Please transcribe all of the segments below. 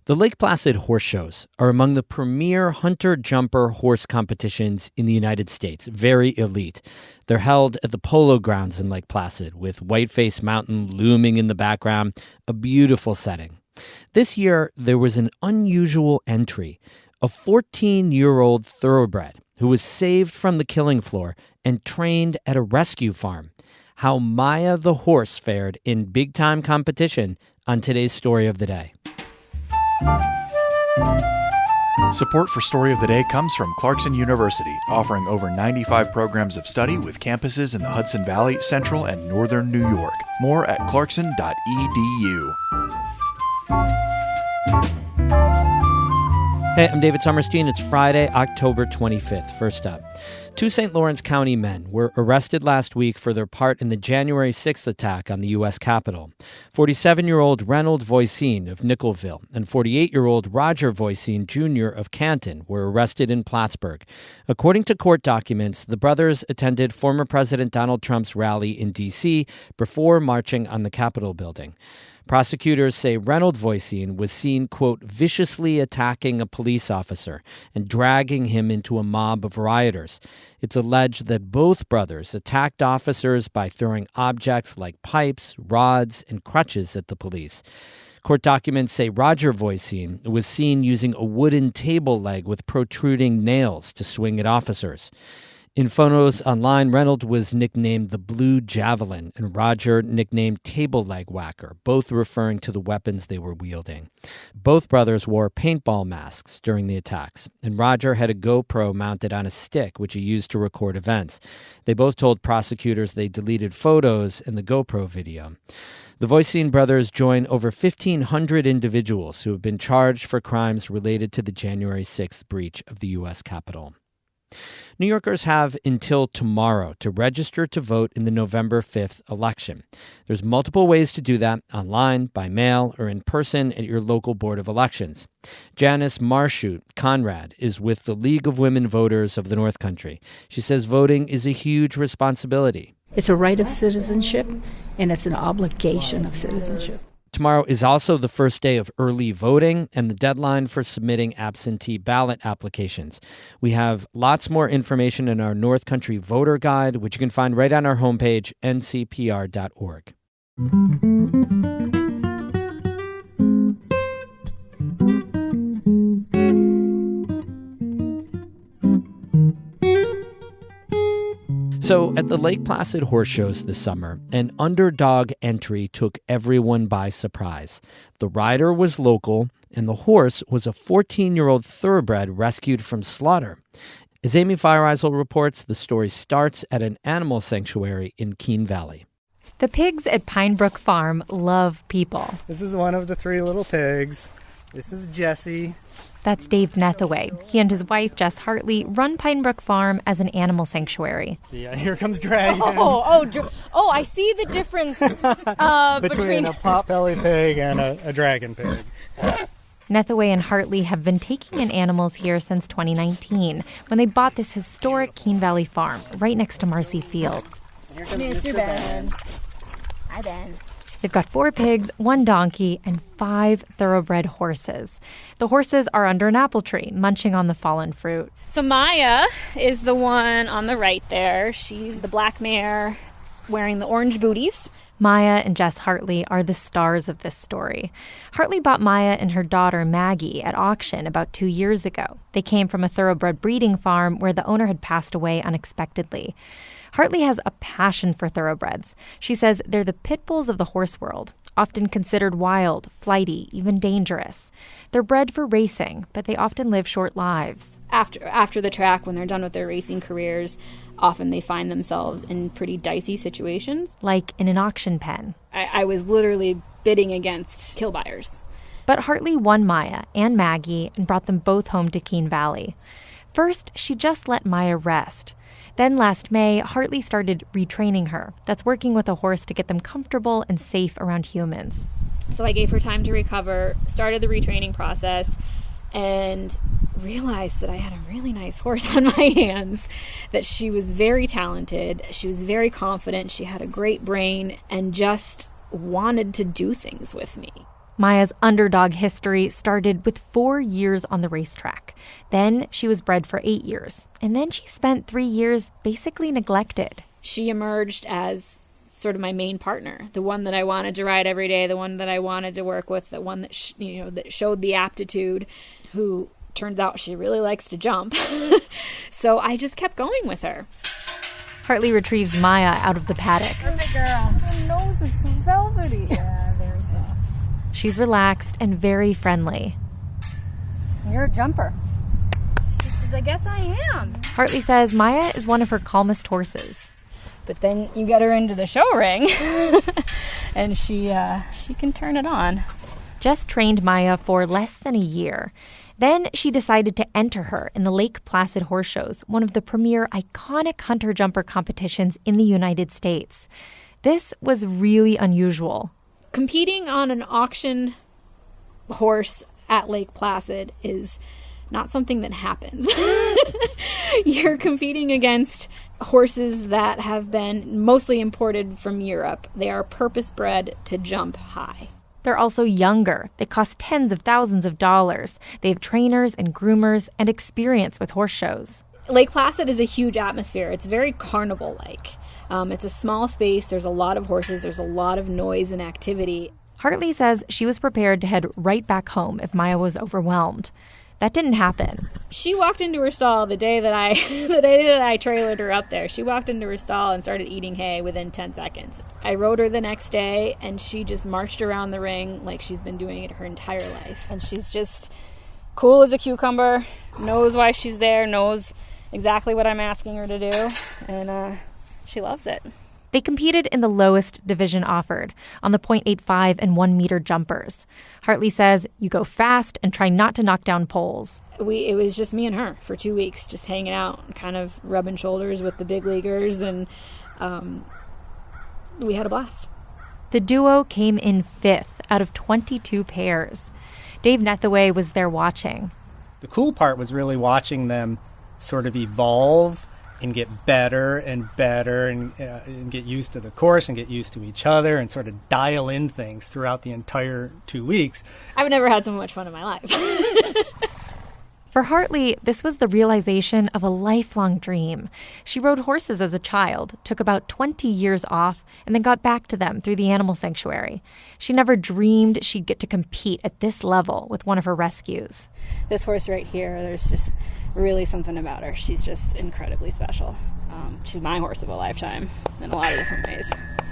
The Lake Placid Horse Shows are among the premier hunter-jumper horse competitions in the United States, very elite. They're held at the Polo Grounds in Lake Placid, with Whiteface Mountain looming in the background, a beautiful setting. This year, there was an unusual entry, a 14-year-old thoroughbred who was saved from the killing floor and trained at a rescue farm. How Maya the horse fared in big-time competition on today's Story of the Day. Support for Story of the Day comes from Clarkson University, offering over 95 programs of study with campuses in the Hudson Valley, Central, and Northern New York. More at clarkson.edu. Hey, I'm David Sommerstein. It's Friday, October 25th. First up, 2 St. Lawrence County men were arrested last week for their part in the January 6th attack on the U.S. Capitol. 47-year-old Reynold Voisin of Nicholville and 48-year-old Roger Voisin Jr. of Canton were arrested in Plattsburgh. According to court documents, the brothers attended former President Donald Trump's rally in D.C. before marching on the Capitol building. Prosecutors say Reynold Voisin was seen, quote, viciously attacking a police officer and dragging him into a mob of rioters. It's alleged that both brothers attacked officers by throwing objects like pipes, rods, and crutches at the police. Court documents say Roger Voisin was seen using a wooden table leg with protruding nails to swing at officers. In photos online, Reynold was nicknamed the Blue Javelin and Roger nicknamed Table Leg Whacker, both referring to the weapons they were wielding. Both brothers wore paintball masks during the attacks, and Roger had a GoPro mounted on a stick, which he used to record events. They both told prosecutors they deleted photos in the GoPro video. The Voisin brothers join over 1,500 individuals who have been charged for crimes related to the January 6th breach of the U.S. Capitol. New Yorkers have until tomorrow to register to vote in the November 5th election. There's multiple ways to do that, online, by mail, or in person at your local Board of Elections. Janice Marshut Conrad is with the League of Women Voters of the North Country. She says voting is a huge responsibility. It's a right of citizenship, and it's an obligation of citizenship. Tomorrow is also the first day of early voting and the deadline for submitting absentee ballot applications. We have lots more information in our North Country Voter Guide, which you can find right on our homepage, ncpr.org. So at the Lake Placid Horse Shows this summer, an underdog entry took everyone by surprise. The rider was local, and the horse was a 14-year-old thoroughbred rescued from slaughter. As Amy Feiereisel reports, the story starts at an animal sanctuary in Keene Valley. The pigs at Pinebrook Farm love people. This is one of the 3 little pigs. This is Jessie. That's Dave Nethaway. He and his wife, Jess Hartley, run Pinebrook Farm as an animal sanctuary. Yeah, here comes Dragon. Oh, I see the difference between a potbelly pig and a dragon pig. Nethaway and Hartley have been taking in animals here since 2019, when they bought this historic Keene Valley farm right next to Marcy Field. Here comes Mr. Ben. Hi, Ben. They've got 4 pigs, 1 donkey, and 5 thoroughbred horses. The horses are under an apple tree, munching on the fallen fruit. So Maya is the one on the right there. She's the black mare wearing the orange booties. Maya and Jess Hartley are the stars of this story. Hartley bought Maya and her daughter Maggie at auction about 2 years ago. They came from a thoroughbred breeding farm where the owner had passed away unexpectedly. Hartley has a passion for thoroughbreds. She says they're the pit bulls of the horse world, often considered wild, flighty, even dangerous. They're bred for racing, but they often live short lives. After the track, when they're done with their racing careers, often they find themselves in pretty dicey situations. Like in an auction pen. I was literally bidding against kill buyers. But Hartley won Maya and Maggie and brought them both home to Keene Valley. First, she just let Maya rest. Then last May, Hartley started retraining her. That's working with a horse to get them comfortable and safe around humans. So I gave her time to recover, started the retraining process, and realized that I had a really nice horse on my hands, that she was very talented, she was very confident, she had a great brain, and just wanted to do things with me. Maya's underdog history started with 4 years on the racetrack. Then she was bred for 8 years. And then she spent 3 years basically neglected. She emerged as sort of my main partner, the one that I wanted to ride every day, the one that I wanted to work with, the one that that showed the aptitude, who turns out she really likes to jump. So I just kept going with her. Hartley retrieves Maya out of the paddock. Perfect girl. Her nose is so velvety. Yeah, very soft. She's relaxed and very friendly. You're a jumper. She says, I guess I am. Hartley says Maya is one of her calmest horses. But then you get her into the show ring, and she can turn it on. Jess trained Maya for less than a year. Then she decided to enter her in the Lake Placid Horse Shows, one of the premier iconic hunter-jumper competitions in the United States. This was really unusual. Competing on an auction horse at Lake Placid is not something that happens. You're competing against horses that have been mostly imported from Europe. They are purpose-bred to jump high. They're also younger. They cost tens of thousands of dollars. They have trainers and groomers and experience with horse shows. Lake Placid is a huge atmosphere. It's very carnival-like. It's a small space. There's a lot of horses. There's a lot of noise and activity. Hartley says she was prepared to head right back home if Maya was overwhelmed. That didn't happen. She walked into her stall the day that I trailered her up there. She walked into her stall and started eating hay within 10 seconds. I rode her the next day, and she just marched around the ring like she's been doing it her entire life. And she's just cool as a cucumber, knows why she's there, knows exactly what I'm asking her to do, and she loves it. They competed in the lowest division offered, on the .85 and 1 meter jumpers. Hartley says you go fast and try not to knock down poles. It was just me and her for 2 weeks, just hanging out, kind of rubbing shoulders with the big leaguers, and we had a blast. The duo came in 5th out of 22 pairs. Dave Nethaway was there watching. The cool part was really watching them sort of evolve and get better and better and get used to the course and get used to each other and sort of dial in things throughout the entire 2 weeks. I've never had so much fun in my life. For Hartley, this was the realization of a lifelong dream. She rode horses as a child, took about 20 years off, and then got back to them through the animal sanctuary. She never dreamed she'd get to compete at this level with one of her rescues. This horse right here, there's just really something about her. She's just incredibly special. She's my horse of a lifetime in a lot of different ways.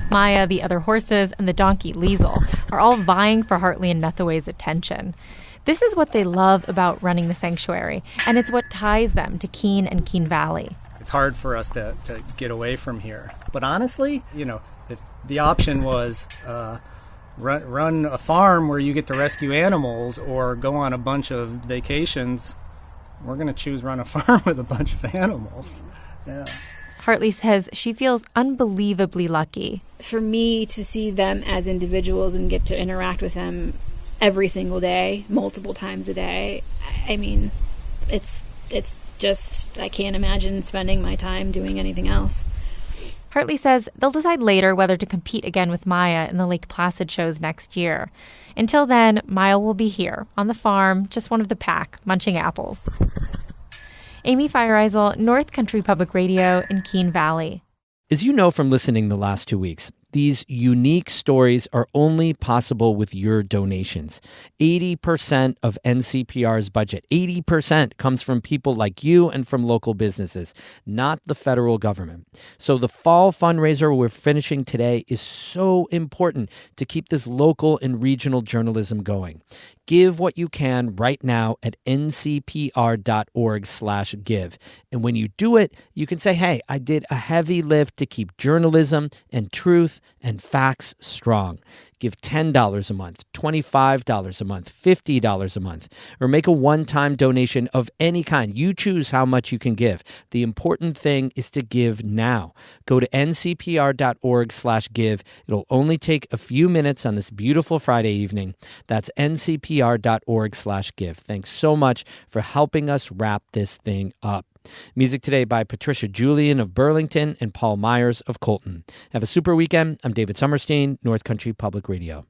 Maya, the other horses, and the donkey Liesel are all vying for Hartley and Nethaway's attention. This is what they love about running the sanctuary, and it's what ties them to Keene and Keene Valley. It's hard for us to get away from here. But honestly, if the option was run a farm where you get to rescue animals or go on a bunch of vacations, we're going to choose run a farm with a bunch of animals. Yeah. Hartley says she feels unbelievably lucky. For me to see them as individuals and get to interact with them every single day, multiple times a day, I mean, it's just, I can't imagine spending my time doing anything else. Hartley says they'll decide later whether to compete again with Maya in the Lake Placid shows next year. Until then, Maya will be here, on the farm, just one of the pack, munching apples. Amy Feiereisel, North Country Public Radio in Keene Valley. As you know from listening the last 2 weeks, these unique stories are only possible with your donations. 80% of NCPR's budget, 80% comes from people like you and from local businesses, not the federal government. So the fall fundraiser we're finishing today is so important to keep this local and regional journalism going. Give what you can right now at ncpr.org/give. And when you do it, you can say, hey, I did a heavy lift to keep journalism and truth and facts strong. Give $10 a month, $25 a month, $50 a month, or make a one-time donation of any kind. You choose how much you can give. The important thing is to give now. Go to ncpr.org/give. It'll only take a few minutes on this beautiful Friday evening. That's ncpr.org/give. Thanks so much for helping us wrap this thing up. Music today by Patricia Julian of Burlington and Paul Myers of Colton. Have a super weekend. I'm David Summerstein, North Country Public Radio.